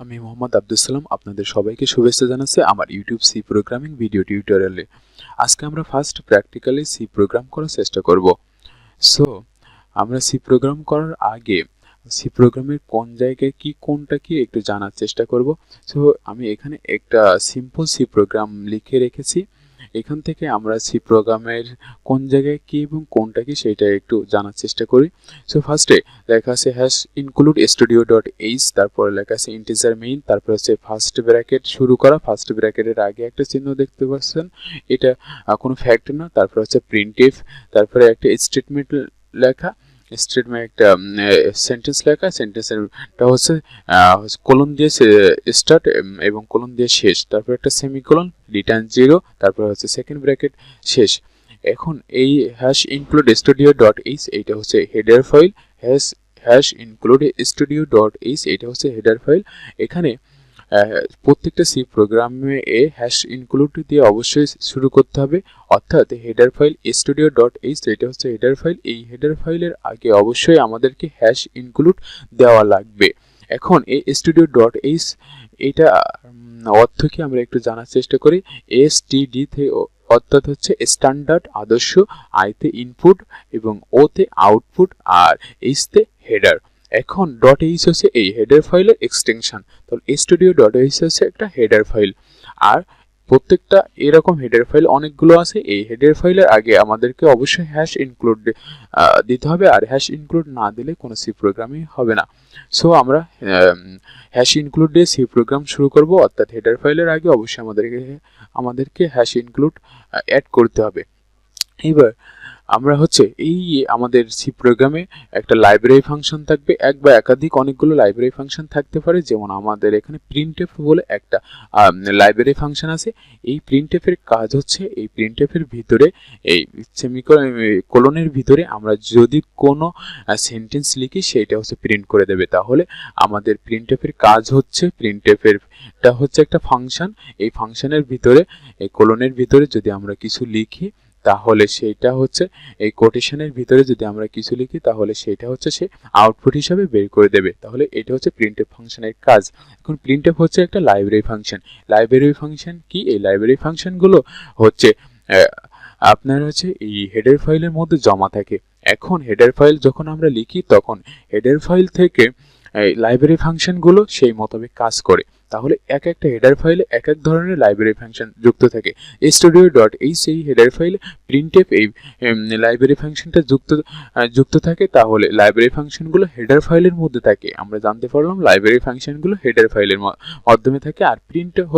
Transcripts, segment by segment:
আমি মোহাম্মদ আব্দুল সালাম আপনাদের সবাইকে শুভেচ্ছা জানাচ্ছি আমার ইউটিউব সি প্রোগ্রামিং ভিডিও টিউটোরিয়ালে। আজকে আমরা ফার্স্ট প্র্যাকটিক্যালি সি প্রোগ্রাম করার চেষ্টা করব। সো আমরা সি প্রোগ্রাম করার আগে সি প্রোগ্রামের কোন জায়গায় কি কোনটা কি একটু জানার চেষ্টা করব। সো আমি এখানে একটা সিম্পল সি প্রোগ্রাম লিখে রেখেছি। এখান থেকে আমরা সি প্রোগ্রামের কোন জায়গায় কি এবং কোনটা কি সেটা একটু জানার চেষ্টা করি। সো ফার্স্টে লেখা আছে hash include studio dot H, তারপরে লেখা আছে ইন্টিজার মেইন, তারপরে হচ্ছে ফার্স্ট ব্র্যাকেট শুরু করা, ফার্স্ট ব্র্যাকেটের আগে একটা চিহ্ন দেখতে পাচ্ছেন, এটা কোনো ফ্যাক্ট না। তারপরে হচ্ছে প্রিন্টএফ, তারপরে একটা স্টেটমেন্ট লেখা, স্টেটমেন্ট একটা সেন্টেন্স লেখা, সেন্টেন্সেরটা হচ্ছে কোলন দিয়ে স্টার্ট এবং কোলন দিয়ে শেষ, তারপর একটা সেমিকোলন, রিটার্ন 0, তারপর হচ্ছে সেকেন্ড ব্র্যাকেট শেষ। এখন এই hash include studio dot H এইটা হচ্ছে header file, hash include studio dot H এটা হচ্ছে হেডার ফাইল। এখানে প্রত্যেকটা সি প্রোগ্রামে হ্যাশ ইনক্লুড দিয়ে অবশ্যই শুরু করতে হবে, অর্থাৎ header file studio dot H এটা হচ্ছে হেডার ফাইল। এই হেডার ফাইলের আগে অবশ্যই আমাদেরকে হ্যাশ ইনক্লুড দেওয়া লাগবে। এখন এই স্টুডিও ডট এইচ এটা অর্থ কি আমরা একটু জানার চেষ্টা করি। এসটিডি থেকে অর্থাৎ হচ্ছে স্ট্যান্ডার্ড আদর্শ, আইতে ইনপুট এবং ওতে আউটপুট আর এইচতে হেডার। এখন ডট এইচ হচ্ছে এই হেডার ফাইলের এক্সটেনশন, তাহলে স্টুডিও ডট এইচ হচ্ছে একটা হেডার ফাইল। আর প্রত্যেকটা এরকম হেডার ফাইল অনেকগুলো আছে। এই হেডার ফাইলের আগে আমাদেরকে অবশ্যই হ্যাশ ইনক্লুড দিতে হবে, আর হ্যাশ ইনক্লুড না দিলে কোনো সি প্রোগ্রামই হবে না। সো আমরা হ্যাশ ইনক্লুড দিয়ে সি প্রোগ্রাম শুরু করব, অর্থাৎ হেডার ফাইলের আগে অবশ্যই আমাদেরকে হ্যাশ ইনক্লুড অ্যাড করতে হবে। এবার আমরা হচ্ছে এই আমাদের সি প্রোগ্রামে একটা লাইব্রেরি ফাংশন থাকবে, এক বা একাধিক অনেকগুলো লাইব্রেরি ফাংশন থাকতে পারে। যেমন আমাদের এখানে প্রিন্টএফ বলে একটা লাইব্রেরি ফাংশন আছে। এই প্রিন্টএফের কাজ হচ্ছে এই প্রিন্টএফের ভিতরে এই কোলনের ভিতরে আমরা যদি কোনো সেন্টেন্স লিখি সেটা হচ্ছে প্রিন্ট করে দেবে। তাহলে আমাদের প্রিন্টএফের কাজ হচ্ছে, প্রিন্টএফেরটা হচ্ছে একটা ফাংশন, এই ফাংশনের ভিতরে এই কোলনের ভিতরে যদি আমরা কিছু লিখি তাহলে সেটা হচ্ছে এই কোটেশনের ভিতরে যদি আমরা কিছু লিখি তাহলে সেটা হচ্ছে সে আউটপুট হিসাবে বের করে দেবে। তাহলে এটা হচ্ছে প্রিন্টএফ ফাংশনের কাজ। এখন প্রিন্টএফ হচ্ছে একটা লাইব্রেরি ফাংশন। লাইব্রেরি ফাংশন কি? এই লাইব্রেরি ফাংশনগুলো হচ্ছে আপনার হচ্ছে এই হেডার ফাইলের মধ্যে জমা থাকে। এখন হেডার ফাইল যখন আমরা লিখি তখন হেডার ফাইল থেকে এই লাইব্রেরি ফাংশনগুলো সেই মোতাবেক কাজ করে। তাহলে এক একটা হেডার ফাইলে এক এক ধরনের লাইব্রেরি ফাংশন যুক্ত থাকে। স্টুডিও ডট এইচ এই হেডার ফাইলে প্রিন্টএফ এই লাইব্রেরি ফাংশনটা যুক্ত থাকে। তাহলে লাইব্রেরি ফাংশনগুলো হেডার ফাইলের মধ্যে থাকে। আমরা জানতে পারলাম লাইব্রেরি ফাংশনগুলো হেডার ফাইলের মাধ্যমে থাকে। আর প্রিন্টএফ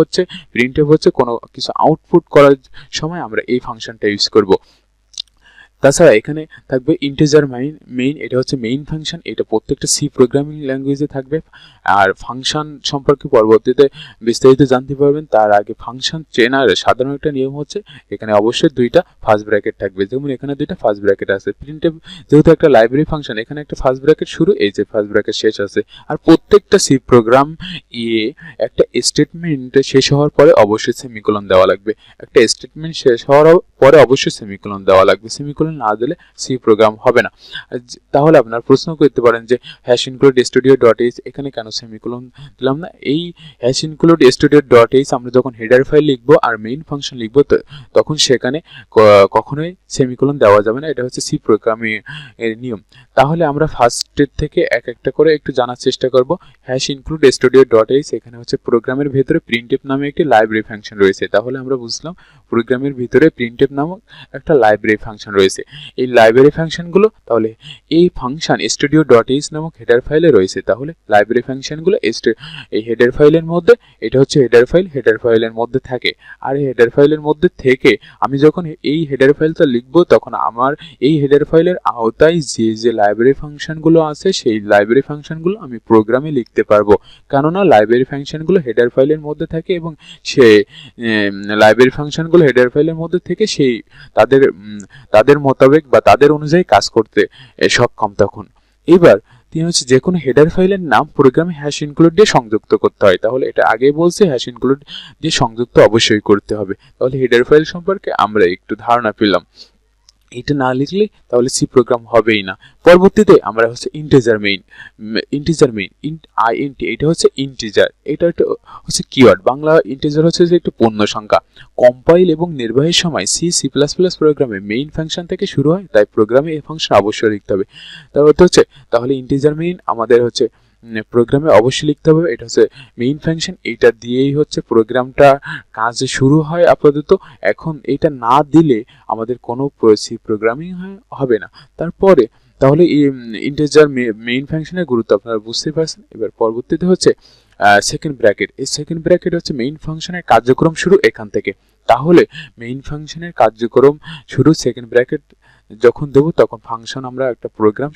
হচ্ছে কোনো কিছু আউটপুট করার সময় আমরা এই ফাংশনটা ইউজ করব। তাছাড়া এখানে থাকবে ইন্টিজার মেইন, এটা হচ্ছে মেইন ফাংশন, এটা প্রত্যেকটা সি প্রোগ্রামিং ল্যাঙ্গুয়েজে থাকবে। আর ফাংশন সম্পর্কে পরবর্তীতে বিস্তারিত জানতে পারবেন। তার আগে ফাংশন চেনার সাধারণ একটা নিয়ম হচ্ছে এখানে অবশ্যই দুইটা ফার্স্ট ব্র্যাকেট থাকবে। যেমন এখানে দুইটা ফার্স্ট ব্র্যাকেট আছে। প্রিন্টএফ যেহেতু একটা লাইব্রেরি ফাংশন, এখানে একটা ফার্স্ট ব্র্যাকেট শুরু, এই যে ফার্স্ট ব্র্যাকেট শেষ আছে। আর প্রত্যেকটা সি প্রোগ্রাম একটা স্টেটমেন্ট শেষ হওয়ার পরে অবশ্যই সেমিকোলন দেওয়া লাগবে। একটা স্টেটমেন্ট শেষ হওয়ার পরে অবশ্যই সেমিকোলন দেওয়া লাগবে। সেমিকোলন না দিলে সি প্রোগ্রাম হবে না। তাহলে আপনার প্রশ্ন করতে পারেন যে hash include studio dot H এখানে কেন সেমিকোলন দিলাম না? এই hash include studio dot H আমরা যখন হেডার ফাইল লিখবো আর মেইন ফাংশন লিখবো তখন সেখানে কখনোই সেমিকোলন দেওয়া যাবে না। এটা হচ্ছে সি প্রোগ্রামিং এর নিয়ম। তাহলে আমরা ফার্স্টের থেকে এক একটা করে একটু জানার চেষ্টা করব। Hash include studio dot H এখানে হচ্ছে প্রোগ্রামের ভেতরে প্রিন্টএফ নামে একটি লাইব্রেরি ফাংশন রয়েছে। তাহলে আমরা বুঝলাম প্রোগ্রামের ভিতরে প্রিন্টএফ নামক একটা লাইব্রেরি ফাংশন রয়েছে। এই লাইব্রেরি ফাংশনগুলো তাহলে এই ফাংশন স্টুডিও ডট এইচ নামক হেডার ফাইলে রয়েছে। তাহলে লাইব্রেরি ফাংশনগুলো এই হেডার ফাইলের মধ্যে, এটা হচ্ছে হেডার ফাইলের মধ্যে থাকে। আর এই হেডার ফাইলের মধ্যে থেকে আমি যখন এই হেডার ফাইলটা লিখবো তখন আমার এই হেডার ফাইলের আওতায় যে লাইব্রেরি ফাংশনগুলো আছে সেই লাইব্রেরি ফাংশনগুলো আমি প্রোগ্রামে লিখতে পারবো। কেননা লাইব্রেরি ফাংশনগুলো হেডার ফাইলের মধ্যে থাকে এবং সেই লাইব্রেরি ফাংশনগুলো হেডার ফাইলের মধ্যে থেকে সেই তাদের মোতাবেক বা তাদের অনুযায়ী কাজ করতে সক্ষম। তখন এবার তিনি হচ্ছে যে কোনো হেডার ফাইলের নাম প্রোগ্রামে হ্যাশ ইনক্লুড দিয়ে সংযুক্ত করতে হয়। তাহলে এটা আগে বলছে হ্যাশ ইনক্লুড দিয়ে সংযুক্ত অবশ্যই করতে হবে। তাহলে হেডার ফাইল সম্পর্কে আমরা একটু ধারণা পেলাম। এটা না লিখলে তাহলে সি প্রোগ্রাম হবেই না। পরবর্তীতে আমরা হচ্ছে ইন্টিজার মেইন INT, এটা হচ্ছে ইন্টিজার, এটা একটা হচ্ছে কিওয়ার্ড। বাংলা ইন্টিজার হচ্ছে যে একটা পূর্ণ সংখ্যা। কম্পাইল এবং নির্বাহের সময় সি প্লাস প্লাস প্রোগ্রামে মেইন ফাংশন থেকে শুরু হয়, তাই প্রোগ্রামে এই ফাংশন অবশ্যই লিখতে হবে। তার অর্থ হচ্ছে তাহলে ইন্টিজার মেইন আমাদের হচ্ছে প্রোগ্রামে অবশ্যই লিখতে হবে। এটা হচ্ছে মেইন ফাংশন, এটা দিয়েই হচ্ছে প্রোগ্রামটা কাজ শুরু হয় আপাতত। এখন এটা না দিলে আমাদের কোনো সি প্রোগ্রামিং হবে না। তারপরে তাহলে ইন্টিজার মেইন ফাংশনের গুরুত্ব আপনারা বুঝতে পারছেন। এবার পরবর্তীতে হচ্ছে সেকেন্ড ব্র্যাকেট। এই সেকেন্ড ব্র্যাকেট হচ্ছে মেইন ফাংশনের কার্যক্রম শুরু এখান থেকে। তাহলে মেইন ফাংশনের কার্যক্রম শুরু সেকেন্ড ব্র্যাকেট যখন দেব তখন ফাংশন আমরা একটা প্রোগ্রাম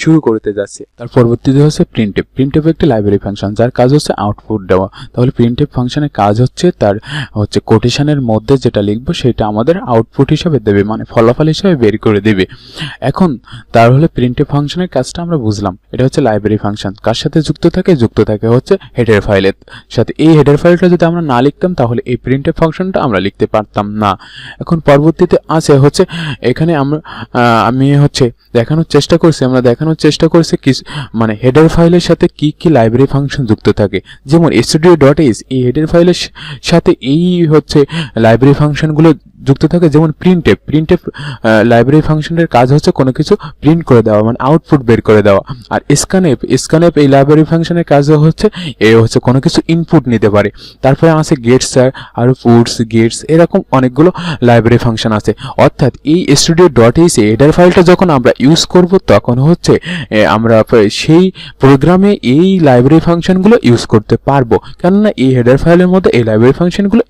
শুরু করতে যাচ্ছি। তার পরবর্তীতে হচ্ছে প্রিন্টএফ। প্রিন্টএফ একটি লাইব্রেরি ফাংশন যার কাজ হচ্ছে আউটপুট দেওয়া। তাহলে প্রিন্টএফ ফাংশনের কাজ হচ্ছে তার হচ্ছে কোটেশনের মধ্যে যেটা লিখবো সেটা আমাদের আউটপুট হিসাবে দেবে, মানে ফলাফল হিসাবে বের করে দেবে। এখন তার হলে প্রিন্টএফ ফাংশনের কাজটা আমরা বুঝলাম। এটা হচ্ছে লাইব্রেরি ফাংশন। কার সাথে যুক্ত থাকে হচ্ছে হেডার ফাইলের সাথে। এই হেডার ফাইলটা যদি আমরা না লিখতাম তাহলে এই প্রিন্টএফ ফাংশনটা আমরা লিখতে পারতাম না। এখন পরবর্তীতে আছে হচ্ছে এখানে আমি হচ্ছে দেখানোর চেষ্টা করছি কি মানে হেডার ফাইলের সাথে কি কি লাইব্রেরি ফাংশন যুক্ত থাকে। যেমন studio.h এই হেডার ফাইলের সাথে এই হচ্ছে লাইব্রেরি ফাংশনগুলো যুক্ত থাকে। যেমন প্রিন্টএফ লাইব্রেরি ফাংশনের কাজ হচ্ছে কোনো কিছু প্রিন্ট করে দেওয়া, মানে আউটপুট বের করে দেওয়া। আর স্ক্যানএফ এই লাইব্রেরি ফাংশনের কাজ হচ্ছে কোনো কিছু ইনপুট নিতে পারে। তারপরে আছে গেটস আর পুটস গেটস, এরকম অনেকগুলো লাইব্রেরি ফাংশন আছে। অর্থাৎ এই studio.h হেডার ফাইলটা যখন আমরা ইউজ করব তখন হচ্ছে আমরা সেই প্রোগ্রামে এই লাইব্রেরি ফাংশনগুলো ইউজ করতে পারবো, কেননা এই হেডার ফাইলের মধ্যে এই লাইব্রেরি ফাংশনগুলো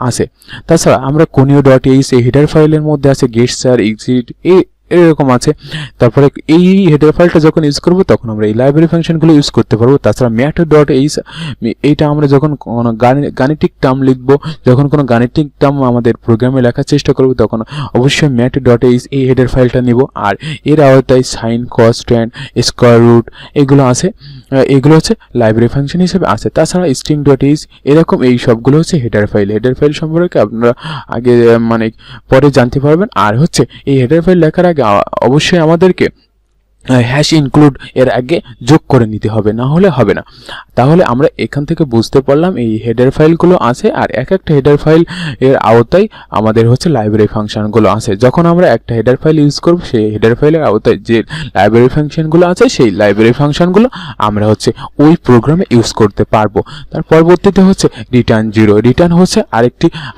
আছে। তাছাড়া আমরা conio.h এই হেডার ফাইলের মধ্যে আছে গেটস আর এক্সিট এরকম আছে। তারপরে এই হেডার ফাইলটা যখন ইউজ করব তখন আমরা এই লাইব্রেরি ফাংশনগুলো ইউজ করতে পারবো। তাছাড়া math.h এইটা আমরা যখন কোনো গাণিতিক টার্ম লিখবো, যখন কোনো গাণিতিক টার্ম আমাদের প্রোগ্রামে লেখার চেষ্টা করব তখন অবশ্যই math.h এই হেডার ফাইলটা নিব। আর এর আওতায় sine cos tan square root এগুলো আছে, এগুলো হচ্ছে লাইব্রেরি ফাংশন হিসেবে আছে। তাছাড়া string.h এরকম এই সবগুলো হচ্ছে হেডার ফাইল সম্পর্কে আপনারা আগে মানে পরে জানতে পারবেন। আর হচ্ছে এই হেডার ফাইল লেখার আগে অবশ্যই আমাদেরকে হ্যাশ ইনক্লুড এর আগে যোগ করে নিতে হবে, না হলে হবে না। তাহলে আমরা এখান থেকে বুঝতে পারলাম এই হেডার ফাইলগুলো আছে, আর এক একটা হেডার ফাইল এর আওতায় আমাদের হচ্ছে লাইব্রেরি ফাংশনগুলো আছে। যখন আমরা একটা হেডার ফাইল ইউজ করব সেই হেডার ফাইলের আওতায় যে লাইব্রেরি ফাংশনগুলো আছে সেই লাইব্রেরি ফাংশনগুলো আমরা হচ্ছে ওই প্রোগ্রামে ইউজ করতে পারবো। তার পরবর্তীতে হচ্ছে রিটার্ন 0। রিটার্ন হচ্ছে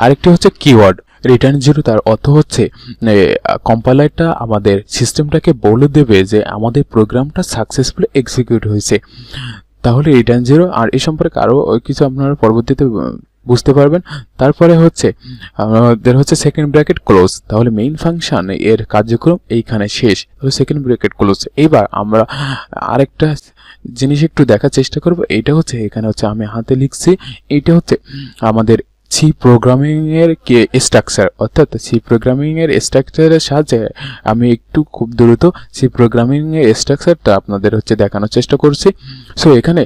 আরেকটি হচ্ছে কিওয়ার্ড। রিটার্ন 0 তার অর্থ হচ্ছে কম্পাইলারটা আমাদের সিস্টেমটাকে বলে দেবে যে আমাদের প্রোগ্রামটা সাকসেসফুলি এক্সিকিউট হয়েছে। তাহলে রিটার্ন 0 আর এই সম্পর্কে আরও কিছু আপনারা পরবর্তীতে বুঝতে পারবেন। তারপরে হচ্ছে আমাদের হচ্ছে সেকেন্ড ব্র্যাকেট ক্লোজ। তাহলে মেইন ফাংশন এর কার্যক্রম এইখানে শেষ, তাহলে সেকেন্ড ব্র্যাকেট ক্লোজ। এবার আমরা আরেকটা জিনিস একটু দেখার চেষ্টা করব। এইটা হচ্ছে এখানে হচ্ছে আমি হাতে লিখছি, এইটা হচ্ছে আমাদের সি প্রোগ্রামিং এর স্ট্রাকচার। অর্থাৎ সি প্রোগ্রামিং এর স্ট্রাকচারের সাহায্যে আমি একটু খুব দ্রুত সি প্রোগ্রামিং এর স্ট্রাকচারটা আপনাদের হচ্ছে দেখানোর চেষ্টা করছি। সো এখানে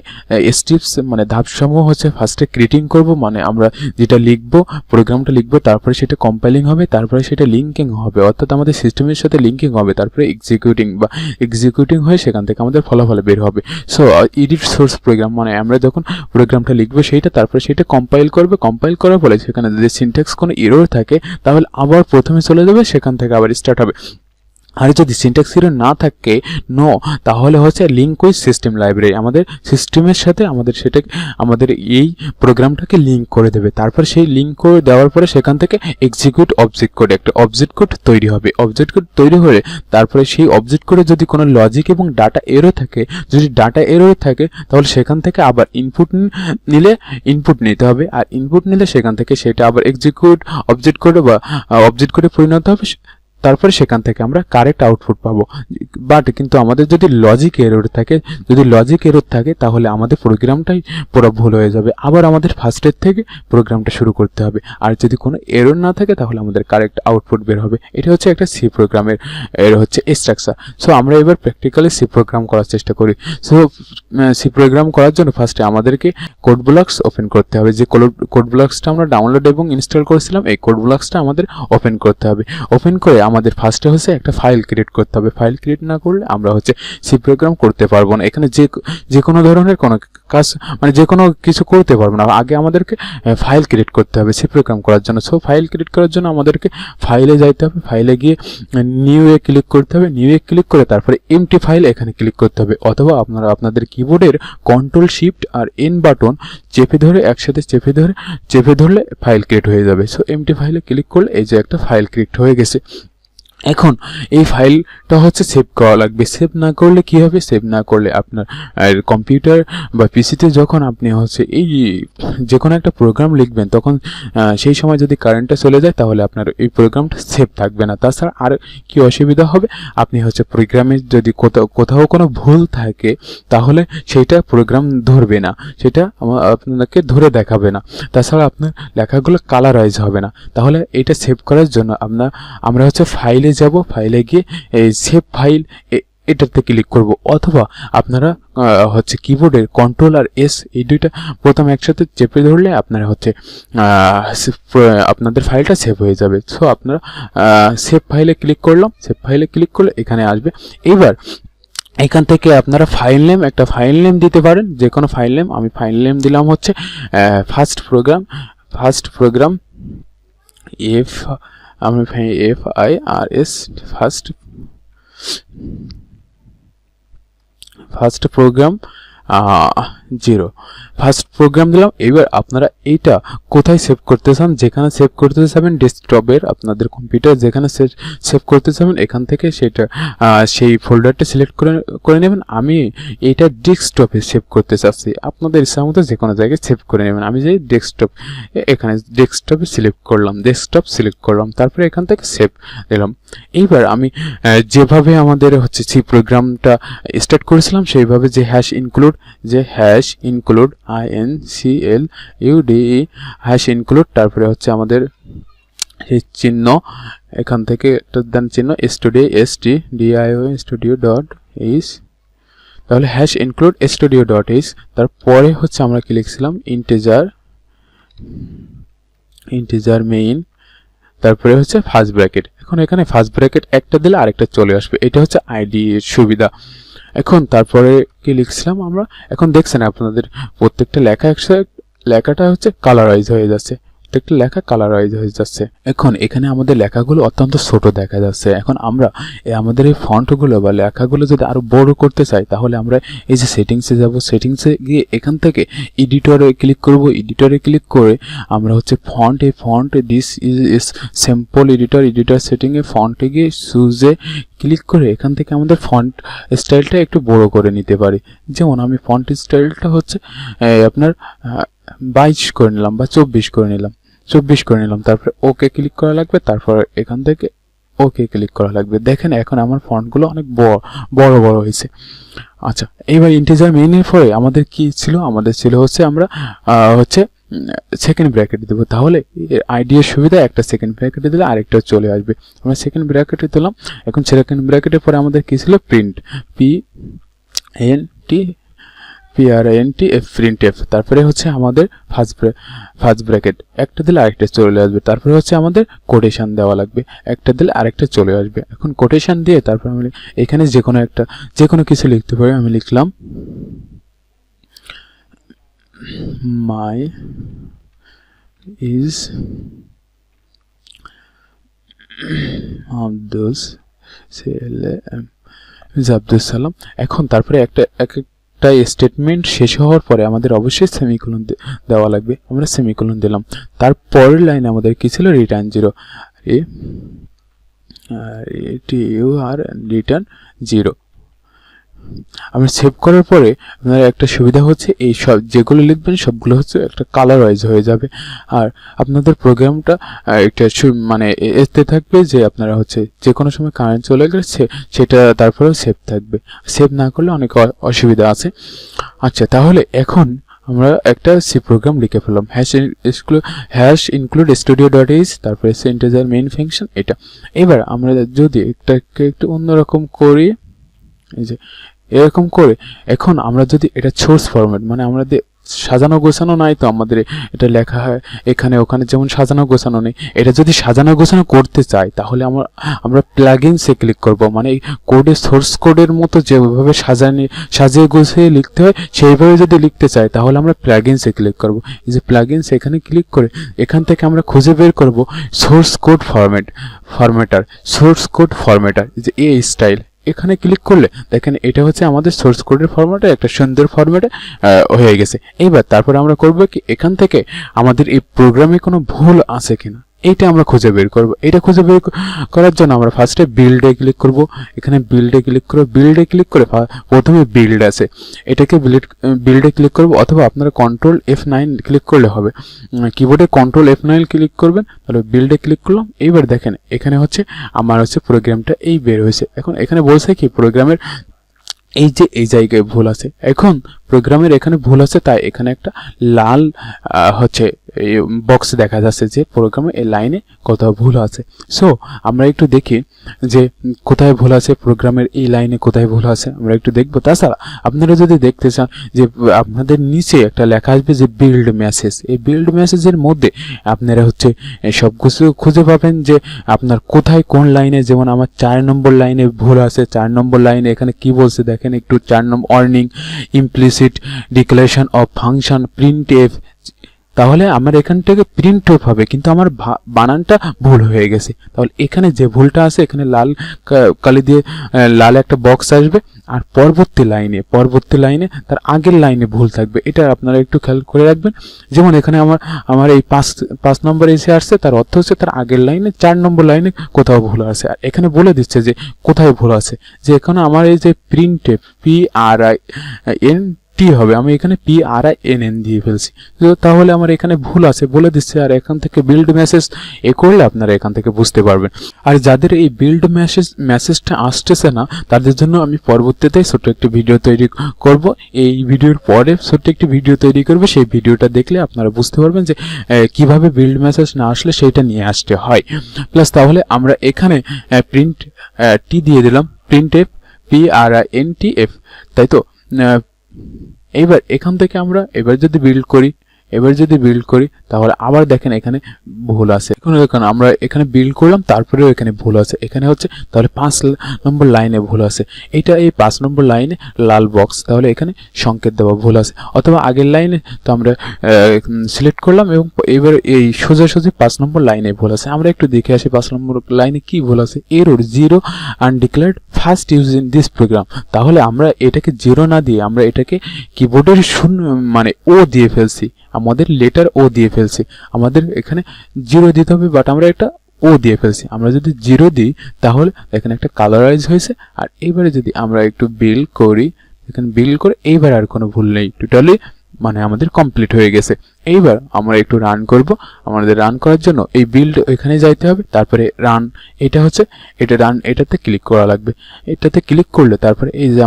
স্টেপস মানে ধাপসমূহ হচ্ছে ফার্স্টে ক্রিয়েটিং করব, মানে আমরা যেটা লিখবো প্রোগ্রামটা লিখবো, তারপরে সেটা কম্পাইলিং হবে, তারপরে সেটা লিঙ্কিং হবে, অর্থাৎ আমাদের সিস্টেমের সাথে লিঙ্কিং হবে, তারপরে এক্সিকিউটিং হয়ে সেখান থেকে আমাদের ফলাফল বের হবে। সো এডিট সোর্স প্রোগ্রাম মানে আমরা যখন প্রোগ্রামটা লিখবো সেইটা, তারপরে সেটা কম্পাইল করার ফলে সেখানে যদি সিনট্যাক্স কোনো এরর থাকে তাহলে আবার প্রথমে চলে যাবে, সেখান থেকে আবার স্টার্ট হবে। আর যদি সিনট্যাক্স এরর না থাকে তাহলে হচ্ছে লিঙ্ক উইথ সিস্টেম লাইব্রেরি, আমাদের সিস্টেমের সাথে আমাদের এই প্রোগ্রামটাকে লিঙ্ক করে দেবে। তারপর সেই লিঙ্ক করে দেওয়ার পরে সেখান থেকে এক্সিকিউট অবজেক্ট কোড, একটা অবজেক্ট কোড তৈরি হবে। অবজেক্ট কোড তৈরি হলে তারপরে সেই অবজেক্ট কোডে যদি কোনো লজিক এবং ডাটা এরর থাকে, যদি ডাটা এরর থাকে তাহলে সেখান থেকে আবার ইনপুট নিতে হবে। আর ইনপুট নিলে সেখান থেকে সেটা আবার এক্সিকিউট অবজেক্ট কোডে পরিণত হবে। তারপরে সেখান থেকে আমরা কারেক্ট আউটপুট পাবো। বাট কিন্তু আমাদের যদি লজিক এরর থাকে তাহলে আমাদের প্রোগ্রামটাই পুরো ভুল হয়ে যাবে, আবার আমাদের ফার্স্টের থেকে প্রোগ্রামটা শুরু করতে হবে। আর যদি কোনো এরর না থাকে তাহলে আমাদের কারেক্ট আউটপুট বের হবে। এটা হচ্ছে একটা সি প্রোগ্রামের স্ট্রাকচার। সো আমরা এবার প্র্যাকটিক্যালি সি প্রোগ্রাম করার চেষ্টা করি। সো সি প্রোগ্রাম করার জন্য ফার্স্টে আমাদেরকে কোড ব্লকস ওপেন করতে হবে। যে কোড ব্লকসটা আমরা ডাউনলোড এবং ইনস্টল করেছিলাম এই কোড ব্লকসটা আমাদের ওপেন করতে হবে। ওপেন করে আমাদের ফার্স্টে হচ্ছে একটা ফাইল ক্রিয়েট করতে হবে। ফাইল ক্রিয়েট না করলে আমরা হচ্ছে সি প্রোগ্রাম করতে পারবো না। এখানে যে কোনো ধরনের কোনো কাজ মানে যে কোনো কিছু করতে পারবো না। আগে আমাদেরকে ফাইল ক্রিয়েট করতে হবে সি প্রোগ্রাম করার জন্য। সো ফাইল ক্রিয়েট করার জন্য আমাদেরকে ফাইলে যাইতে হবে, ফাইলে গিয়ে নিউ এ ক্লিক করতে হবে, নিউ এ ক্লিক করে তারপরে এমটি ফাইল এখানে ক্লিক করতে হবে, অথবা আপনারা আপনাদের কিবোর্ডের কন্ট্রোল শিফট আর এন বাটন চেপে ধরে একসাথে চেপে ধরলে ফাইল ক্রিয়েট হয়ে যাবে। সো এমটি ফাইলে ক্লিক করলে এই যে একটা ফাইল ক্রিয়েট হয়ে গেছে। এখন এই ফাইলটা হচ্ছে সেভ করা লাগবে। সেভ না করলে কি হবে, সেভ না করলে আপনার কম্পিউটার বা পিসিতে যখন আপনি হচ্ছে এই যে কোনো একটা প্রোগ্রাম লিখবেন তখন সেই সময় যদি কারেন্টটা চলে যায় তাহলে আপনার এই প্রোগ্রামটা সেভ থাকবে না। তাছাড়া আর কি অসুবিধা হবে, আপনি হচ্ছে প্রোগ্রামে যদি কোথাও কোনো ভুল থাকে তাহলে সেইটা প্রোগ্রাম ধরবে না, সেটা আপনাকে ধরে দেখাবে না। তাছাড়া আপনার লেখাগুলো কালারাইজ হবে না। তাহলে এটা সেভ করার জন্য আমরা হচ্ছে ফাইলে যাব, ফাইলে গিয়ে এই সেভ ফাইল এটাতে ক্লিক করব, অথবা আপনারা হচ্ছে কিবোর্ডের কন্ট্রোল আর এস এই দুইটা প্রথম একসাথে চেপে ধরলে আপনারা হচ্ছে আপনাদের ফাইলটা সেভ হয়ে যাবে। সো আপনারা সেভ ফাইলে ক্লিক করলাম, সেভ ফাইলে ক্লিক করলে এখানে আসবে। এবার এখান থেকে আপনারা একটা ফাইল নেম দিতে পারেন, যে কোনো ফাইল নেম। আমি ফাইল নেম দিলাম হচ্ছে first program first program 0 first program দিলাম। এবার আপনারা এইটা কোথায় সেভ করতে চান, যেখানে সেভ করতে চাবেন ডেস্কটপের আপনাদের কম্পিউটার যেখানে সেভ করতে চাবেন এখান থেকে সেটা সেই ফোল্ডারটা সিলেক্ট করে নেবেন। আমি এইটা ডেস্কটপে সেভ করতে চাচ্ছি, আপনাদের ইচ্ছা মতো যে কোনো জায়গায় সেভ করে নেবেন। আমি যে এখানে ডেস্কটপে ডেস্কটপ সিলেক্ট করলাম, তারপরে এখান থেকে সেভ দিলাম। এইবার আমি যেভাবে আমাদের হচ্ছে সি প্রোগ্রামটা স্টার্ট করেছিলাম সেইভাবে যে hash include INCLUDE hash include, তারপরে হচ্ছে আমাদের এই চিহ্ন এখান থেকে একটা দেন চিহ্ন studio.h, তাহলে হ্যাশ ইনক্লুড studio.h। তারপরে হচ্ছে আমরা কি লিখছিলাম ইন্টিজার মেইন, তারপরে হচ্ছে ফার্স্ট ব্র্যাকেট। এখন এখানে ফার্স্ট ব্র্যাকেট একটা দিলে আরেকটা চলে আসবে, এটা হচ্ছে আইডি এর সুবিধা। এখন তারপরে কি লিখছিলাম আমরা, এখন দেখছেন আপনাদের প্রত্যেকটা লেখাটা হচ্ছে কালারাইজ হয়ে যাচ্ছে, প্রত্যেকটা লেখা কালারাইজ হয়ে যাচ্ছে। এখন এখানে আমাদের লেখাগুলো অত্যন্ত ছোট দেখা যাচ্ছে। এখন আমরা আমাদের এই ফন্টগুলো বা লেখাগুলো যদি আরো বড় করতে চাই তাহলে আমরা এই যে সেটিংসে যাব, সেটিংসে গিয়ে এখান থেকে এডিটরে ক্লিক করব, এডিটরে ক্লিক করে আমরা হচ্ছে font this is simple editor setting এ ফন্টে গিয়ে চুজে ক্লিক করে এখান থেকে আমাদের ফন্ট স্টাইলটা একটু বড় করে নিতে পারি। যেমন আমি ফন্ট স্টাইলটা হচ্ছে আপনার 22 করে নিলাম বা 24 করে নিলাম, তারপরে ওকে ক্লিক করা লাগবে, তারপর এখান থেকে ওকে ক্লিক করা লাগবে। দেখেন এখন আমার ফন্টগুলো অনেক বড় হয়েছে। আচ্ছা, এবার ইন্টিজার মেইনের পরে আমাদের কি ছিল, আমাদের ছিল হচ্ছে আমরা হচ্ছে সেকেন্ড ব্র্যাকেট দেব। তাহলে আইডি এর সুবিধা একটা সেকেন্ড ব্র্যাকেটে দিলে আরেকটা চলে আসবে। আমরা সেকেন্ড ব্র্যাকেটে দিলাম। এখন সেকেন্ড ব্র্যাকেটের পরে আমাদের কি ছিল, প্রিন্ট printf, তারপরে হচ্ছে আমাদের ফার্স্ট ব্র্যাকেট একটা দিলে আরেকটা চলে আসবে। তারপরে হচ্ছে আমাদের কোটেশন দেওয়া লাগবে, একটা দিলে আরেকটা চলে আসবে। এখন কোটেশন দিয়ে তারপর আমি এখানে যে কোনো কিছু লিখতে পারি। আমি লিখলাম মাই ইজ আব্দুল সালাম। এখন তারপরে একটা স্টেটমেন্ট শেষ হওয়ার পরে আমাদের অবশ্যই সেমিকোলন দেওয়া লাগবে। আমরা সেমিকোলন দিলাম। তারপরের লাইনে আমাদের কি ছিল, রিটার্ন 0 আমরা সেভ করার পরে আপনার একটা সুবিধা হচ্ছে এই সব যেগুলো লিখবেন সবগুলো হচ্ছে একটা কালারাইজ হয়ে যাবে। আর আপনাদের প্রোগ্রামটা একটা মানে এতে থাকবে যে আপনারা হচ্ছে যে কোনো সময় কারেন্ট চলে গেছে সেটা তারপরেও সেভ থাকবে। সেভ না করলে অনেক অসুবিধা আছে। আচ্ছা, তাহলে এখন আমরা একটা সি প্রোগ্রাম লিখে ফেললাম, হ্যাশ ইনক্লুড studio.h, তারপরে ইন্টিজার মেইন ফাংশন এটা। এবার আমরা যদি একটু অন্যরকম করি, এই যে এরকম করে এখন আমরা যদি এটা সোর্স ফরম্যাট মানে আমরা সাজানো গোছানো নাই, তো আমাদের এটা লেখা হয় এখানে ওখানে যেমন সাজানো গোছানো নেই। এটা যদি সাজানো গোছানো করতে চাই তাহলে আমরা প্লাগইনসে ক্লিক করব, মানে এই কোডের সোর্স কোডের মতো যেভাবে সাজিয়ে গুছিয়ে লিখতে হয় সেইভাবে যদি লিখতে চাই তাহলে আমরা প্লাগইনসে ক্লিক করব। এই যে প্লাগইনস এখানে ক্লিক করে এখান থেকে আমরা খুঁজে বের করব সোর্স কোড ফরম্যাটার সোর্স কোড ফরম্যাটার, যে এই স্টাইল। এখানে ক্লিক করলে দেখেন এটা হচ্ছে আমাদের সোর্স কোডের ফরম্যাটে একটা সুন্দর ফরম্যাটে হয়ে গেছে। এইবার তারপর আমরা করব কি, এখান থেকে আমাদের এই প্রোগ্রামে কোনো ভুল আছে কিনা এইটা আমরা খুঁজে বের করব। এটা খুঁজে বের করার জন্য আমরা ফার্স্টে বিল্ডে ক্লিক করব। এখানে বিল্ডে ক্লিক করে প্রথমে বিল্ড আছে, এটাকে বিল্ডে ক্লিক করব, অথবা আপনারা কন্ট্রোল F9 ক্লিক করলে হবে। কিবোর্ডে কন্ট্রোল F9 ক্লিক করবেন, তাহলে বিল্ডে ক্লিক করলাম। এইবার দেখেন এখানে হচ্ছে আমার হচ্ছে প্রোগ্রামটা এই বের হয়েছে। এখন এখানে বলছে কি প্রোগ্রামের এই যে এই জায়গায় ভুল আছে। এখন প্রোগ্রামের এখানে ভুল আছে, তাই এখানে একটা লাল হচ্ছে বক্স দেখা যাচ্ছে যে প্রোগ্রামে এই লাইনে কোথাও ভুল আছে। সো আমরা একটু দেখি যে কোথায় ভুল আছে, প্রোগ্রামের এই লাইনে কোথায় ভুল আছে আমরা একটু দেখব। তাছাড়া আপনারা যদি দেখতে চান যে আপনাদের নিচে একটা লেখা আসবে যে বিল্ড মেসেজ, এই বিল্ড মেসেজের মধ্যে আপনারা হচ্ছে সব কিছু খুঁজে পাবেন যে আপনার কোথায় কোন লাইনে। যেমন আমার 4 নম্বর লাইনে ভুল আছে। 4 নম্বর লাইনে এখানে কি বলছে দেখেন একটু, 4 নম্বর warning implicit declaration of function printf. তাহলে আমার এখান থেকে প্রিন্ট অফ হবে, কিন্তু আমার বানানটা ভুল হয়ে গেছে। তাহলে এখানে যে ভুলটা আছে এখানে লাল কালি দিয়ে লাল একটা বক্স আসবে, আর পরবর্তী লাইনে তার আগের লাইনে ভুল থাকবে। এটা আপনারা একটু খেয়াল করে রাখবেন। যেমন এখানে আমার এই 5 নম্বর এসে আসছে, তার অর্থ হচ্ছে তার আগের লাইনে 4 নম্বর লাইনে কোথাও ভুল আছে। আর এখানে বলে দিচ্ছে যে কোথায় ভুল আছে, যে এখানে আমার এই যে প্রিন্টএফ PRINT হবে, আমি এখানে PRINN দিয়ে ফেলছি, তাহলে আমার এখানে ভুল আছে বলে দিচ্ছে। আর এখান থেকে বিল্ড মেসেজ করলে আপনারা এখান থেকে বুঝতে পারবেন। আর যাদের এই বিল্ড মেসেজটা আসতেছে না তাদের জন্য আমি পরবর্তীতে ছোট্ট একটি ভিডিও তৈরি করব। এই ভিডিওর পরে ছোট্ট একটি ভিডিও তৈরি করব, সেই ভিডিওটা দেখলে আপনারা বুঝতে পারবেন যে কিভাবে বিল্ড মেসেজ না আসলে সেইটা নিয়ে আসতে হয়। প্লাস তাহলে আমরা এখানে প্রিন্ট টি দিয়ে দিলাম, প্রিন্টএফ PRINTF, তাই তো। এইবার এখান থেকে আমরা এবার যদি বিল্ড করি তাহলে আবার দেখেন এখানে ভুল আছে। এখন আমরা এখানে বিল্ড করলাম, তারপরেও এখানে ভুল আছে। এখানে হচ্ছে তাহলে 5 নম্বর লাইনে ভুল আছে। এটা এই 5 নম্বর লাইনে লাল বক্স, তাহলে এখানে সংকেত দেওয়া ভুল আছে। অথবা আগের লাইনে তো আমরা সিলেক্ট করলাম এবং এবার এই সোজাসুজি 5 নম্বর লাইনে ভুল আছে। আমরা একটু দেখে আসি 5 নম্বর লাইনে কি ভুল আছে। Error 0 undeclared first use in this program. তাহলে আমরা এটাকে 0 না দিয়ে আমরা এটাকে কিবোর্ডের শূন্য মানে ও দিয়ে ফেলছি, আমাদের লেটার ও দিয়ে ফেলছি। আমাদের এখানে 0 দিতে হবে, বাট আমরা একটা ও দিয়ে ফেলছি। আমরা যদি 0 দিই তাহলে এখানে একটা কালারাইজ হয়েছে। আর এইবারে যদি আমরা একটু বিল্ড করি, এখানে বিল্ড করে এইবার আর কোনো ভুল নেই, টোটালি মানে আমাদের কমপ্লিট হয়ে গেছে। এইবার আমরা একটু রান করব। আমাদের রান করার জন্য এই বিল্ড এখানে যাইতে হবে, তারপরে রান, এটা রান, এটাতে ক্লিক করা লাগবে। এটাতে ক্লিক করলে তারপরে এই যে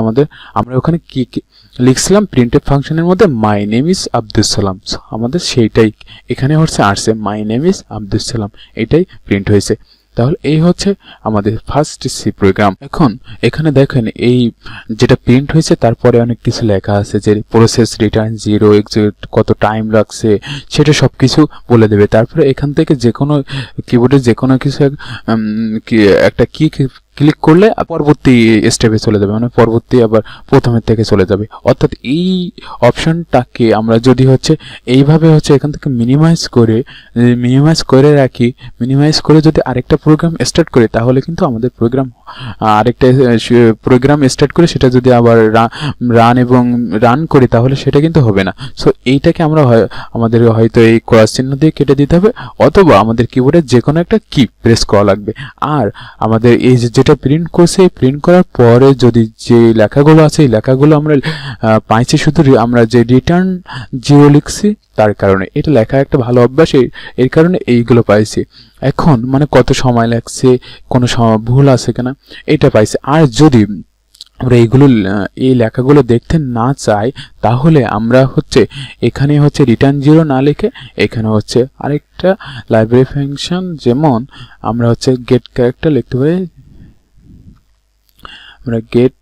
আমরা ওখানে কি লিখছিলাম প্রিন্টএফ ফাংশনের মধ্যে my name is Abdul Salam, আমাদের সেইটাই এখানে হচ্ছে আসছে, my name is Abdul Salam, এটাই প্রিন্ট হয়েছে। তাহলে এই হচ্ছে আমাদের ফার্স্ট সি প্রোগ্রাম। এখন এখানে দেখেন এই যেটা প্রিন্ট হয়েছে তারপরে অনেক কিছু লেখা আছে, যে প্রসেস রিটার্ন 0 এক্সিট কত টাইম লাগছে সেটা সবকিছু বলে দেবে। তারপরে এখান থেকে যে কোনো কিবোর্ডে যে কোনো কিছু একটা কি ক্লিক করলে পরবর্তী স্টেপে চলে যাবে, মানে পরবর্তী আবার প্রথমের থেকে চলে যাবে। অর্থাৎ এই অপশনটাকে আমরা যদি হচ্ছে এইভাবে হচ্ছে এখান থেকে মিনিমাইজ করে রাখি, মিনিমাইজ করে যদি আরেকটা প্রোগ্রাম স্টার্ট করি তাহলে কিন্তু আমাদের আরেকটা প্রোগ্রাম স্টার্ট করে সেটা যদি আবার রান করি তাহলে সেটা কিন্তু হবে না। সো এইটাকে আমরা আমাদের হয়তো এই ক্রস চিহ্ন দিয়ে কেটে দিতে হবে, অথবা আমাদের কিবোর্ডে যে কোনো একটা কি প্রেস করা লাগবে। আর আমাদের এই যেটা প্রিন্ট করছে, প্রিন্ট করার পরে যদি যে লেখাগুলো আছে এই লেখাগুলো আমরা পাইছি শুধু আমরা যে রিটার্ন 0 লিখছি তার কারণে। এটা লেখা একটা ভালো অভ্যাস, এর কারণে এইগুলো পাইছি। এখন মানে কত সময় লাগছে, কোনো ভুল আছে কিনা এটা পাইছি। আর যদি আমরা এই লেখাগুলো দেখতে না চাই তাহলে আমরা হচ্ছে এখানে হচ্ছে রিটার্ন 0 না লিখে এখানে হচ্ছে আরেকটা লাইব্রেরি ফাংশন, যেমন আমরা হচ্ছে গেট ক্যারেক্টার লিখতে পারি। আমরা গেট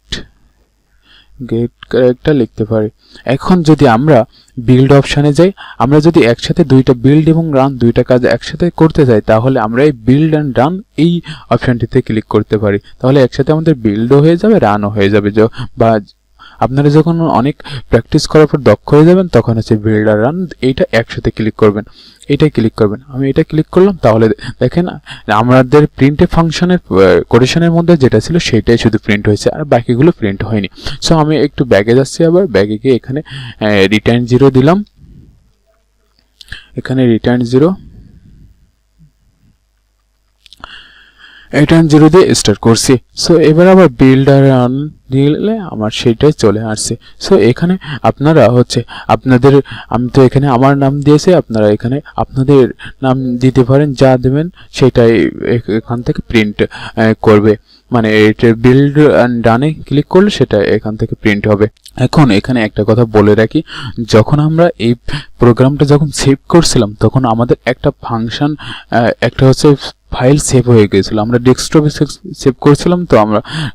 ক্যারেক্টার লিখতে পারি। এখন যদি আমরা বিল্ড অপশানে যাই। আমরা যদি একসাথে দুইটা বিল্ড এবং রান দুইটা কাজ একসাথে করতে চাই তাহলে আমরা এই বিল্ড অ্যান্ড রান এই অপশানটিতে ক্লিক করতে পারি। তাহলে একসাথে আমাদের বিল্ডও হয়ে যাবে, রানও হয়ে যাবে। বা আপনারা যখন অনেক প্র্যাকটিস করার পর দক্ষ হয়ে যাবেন তখন হচ্ছে বিল্ড আর রান এইটা একসাথে ক্লিক করবেন, এটাই ক্লিক করবেন। আমি এটা ক্লিক করলাম, তাহলে দেখেন আমাদের প্রিন্টে ফাংশনের কোটেশনের মধ্যে যেটা ছিল সেটাই শুধু প্রিন্ট হয়েছে, আর বাকিগুলো প্রিন্ট হয়নি। সো আমি একটু ব্যাগে যাচ্ছি, আবার ব্যাগে গিয়ে এখানে রিটার্ন 0 দিলাম, এখানে রিটার্ন 0 দিয়ে স্টার্ট করছি। সো এবার আবার বিল্ড আর রান দিলে আমার সেটাই চলে আসছে। সো এখানে আপনারা হচ্ছে আপনাদের, আমি তো এখানে আমার নাম দিয়েছি, আপনারা এখানে আপনাদের নাম দিতে পারেন, যা দেবেন সেটাই এখান থেকে প্রিন্ট করবে। মানে এটা বিল্ড অ্যান্ড রানে ক্লিক করলে সেটা এখান থেকে প্রিন্ট হবে। এখন এখানে একটা কথা বলে রাখি, যখন আমরা এই প্রোগ্রামটা যখন সেভ করছিলাম তখন আমাদের একটা ফাংশন, একটা হচ্ছে ফাইল সেভ হয়ে গেছিলো। আমরা ডেস্কটপে সেভ করেছিলাম, তো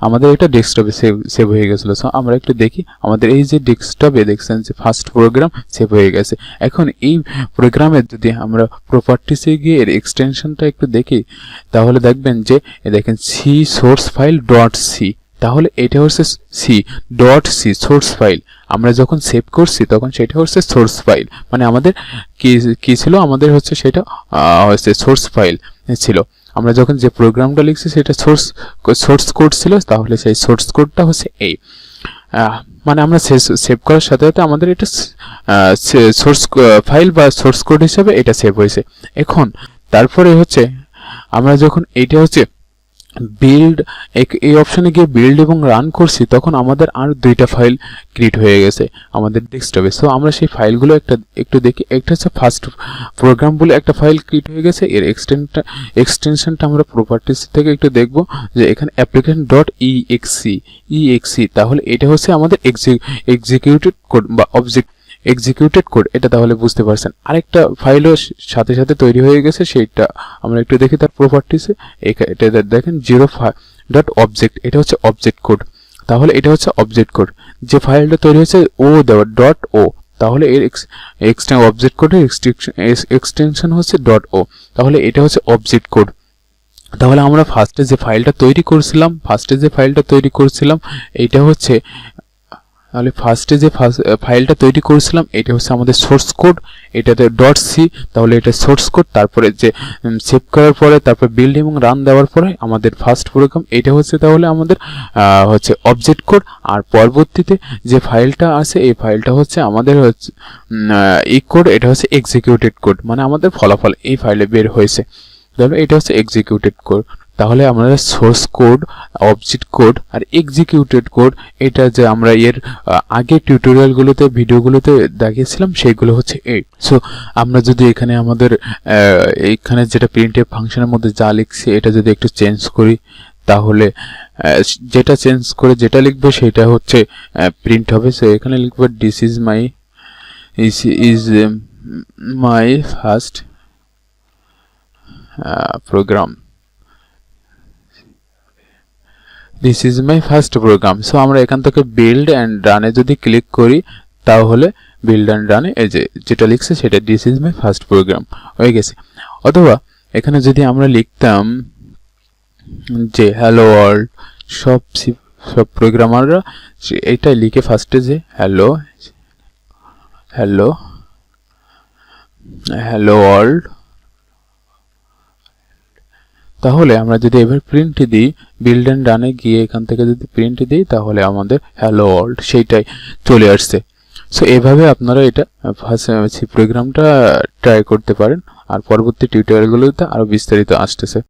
আমাদের এটা ডেস্কটপে সেভ হয়ে গেছিলো। সো আমরা একটু দেখি, আমাদের এই যে ডেস্কটপে দেখছেন যে ফার্স্ট প্রোগ্রাম সেভ হয়ে গেছে। এখন এই প্রোগ্রামে যদি আমরা প্রপার্টিসে গিয়ে এর এক্সটেনশনটা একটু দেখি তাহলে দেখবেন যে দেখেন C source file dot C, তাহলে এটা হচ্ছে C dot C source file. আমরা যখন সেভ করছি তখন সেটা হচ্ছে সোর্স ফাইল, মানে আমাদের কি ছিল, আমাদের হচ্ছে সেটা হচ্ছে সোর্স ফাইল ছিল। আমরা যখন যে প্রোগ্রামটা লিখছি সেটা সোর্স কোড ছিল, তাহলে সেই সোর্স কোডটা হচ্ছে এই, মানে আমরা সেভ করার সাথে সাথে আমাদের এটা সোর্স ফাইল বা সোর্স কোড হিসাবে এটা সেভ হয়েছে। এখন তারপরে হচ্ছে আমরা যখন এইটা হচ্ছে বিল্ড এই অপশনে গিয়ে বিল্ড এবং রান করছি তখন আমাদের আর দুইটা ফাইল ক্রিয়েট হয়ে গেছে আমাদের ডেস্কটপে। সো আমরা সেই ফাইলগুলো একটু দেখি। একটা হচ্ছে ফার্স্ট প্রোগ্রাম বলে একটা ফাইল ক্রিয়েট হয়ে গেছে, এর এক্সটেনশনটা আমরা প্রপার্টিস থেকে একটু দেখব যে এখানে অ্যাপ্লিকেশন ডট ইএক্সি, তাহলে এটা হচ্ছে আমাদের এক্সিকিউটেড কোড বা এক্সিকিউটেড কোড, এটা তাহলে বুঝতে পারছেন। আরেকটা ফাইলও সাথে সাথে তৈরি হয়ে গেছে, সেইটা আমরা একটু দেখি তার প্রপার্টিসে। এটা দেখেন 0.object, এটা হচ্ছে অবজেক্ট কোড, তাহলে এটা হচ্ছে অবজেক্ট কোড। যে ফাইলটা তৈরি হয়েছে ও দেওয়া ডট ও, তাহলে এর অবজেক্ট কোডের এক্সটেনশন হচ্ছে ডট ও, তাহলে এটা হচ্ছে অবজেক্ট কোড। তাহলে আমরা ফার্স্টে যে ফাইলটা তৈরি করছিলাম এইটা হচ্ছে, তাহলে ফার্স্টে যে ফাইলটা তৈরি করেছিলাম এটা হচ্ছে আমাদের সোর্স কোড, এটাতে ডট সি, তাহলে এটা সোর্স কোড। তারপরে যে সেভ করার পরে তারপর বিল্ড এবং রান দেওয়ার পরে আমাদের ফার্স্ট প্রোগ্রাম এটা হচ্ছে তাহলে আমাদের হচ্ছে অবজেক্ট কোড। আর পরবর্তীতে যে ফাইলটা আছে এই ফাইলটা হচ্ছে আমাদের হচ্ছে এই কোড, এটা হচ্ছে এক্সিকিউটেড কোড, মানে আমাদের ফলাফল এই ফাইলে বের হয়েছে, তাহলে এটা হচ্ছে এক্সিকিউটেড কোড। তাহলে আমাদের সোর্স কোড, অবজেক্ট কোড আর এক্সিকিউটেড কোড, এটা যে আমরা এর আগে টিউটোরিয়ালগুলোতে ভিডিওগুলোতে দেখিয়েছিলাম সেগুলো হচ্ছে এই। সো আমরা যদি এখানে আমাদের এখানে যেটা প্রিন্টএফ ফাংশনের মধ্যে যা লিখছি এটা যদি একটু চেঞ্জ করি তাহলে যেটা চেঞ্জ করে যেটা লিখবে সেটা হচ্ছে প্রিন্ট হবে। সো এখানে লিখবো this is my first program, this is my first program. So আমরা এখান থেকে বিল্ড অ্যান্ড রানে যদি ক্লিক করি তাহলে বিল্ড অ্যান্ড রানে এই যেটা লিখছে সেটা this is my first program হয়ে গেছে। অথবা এখানে যদি আমরা লিখতাম যে হ্যালো ওয়ার্ল্ড, সব প্রোগ্রামাররা এইটাই লিখে ফার্স্টে যে হ্যালো ওয়ার্ল্ড, তাহলে আমরা যদি এবার প্রিন্ট দিই বিল্ড অ্যান্ড রানে গিয়ে এখান থেকে যদি প্রিন্ট দিই তাহলে আমাদের হ্যালো ওয়ার্ল্ড সেইটাই চলে আসছে। সো এভাবে আপনারা এটা প্রোগ্রামটা ট্রাই করতে পারেন, আর পরবর্তী টিউটোরিয়ালগুলোতে আরো বিস্তারিত আসতেছে।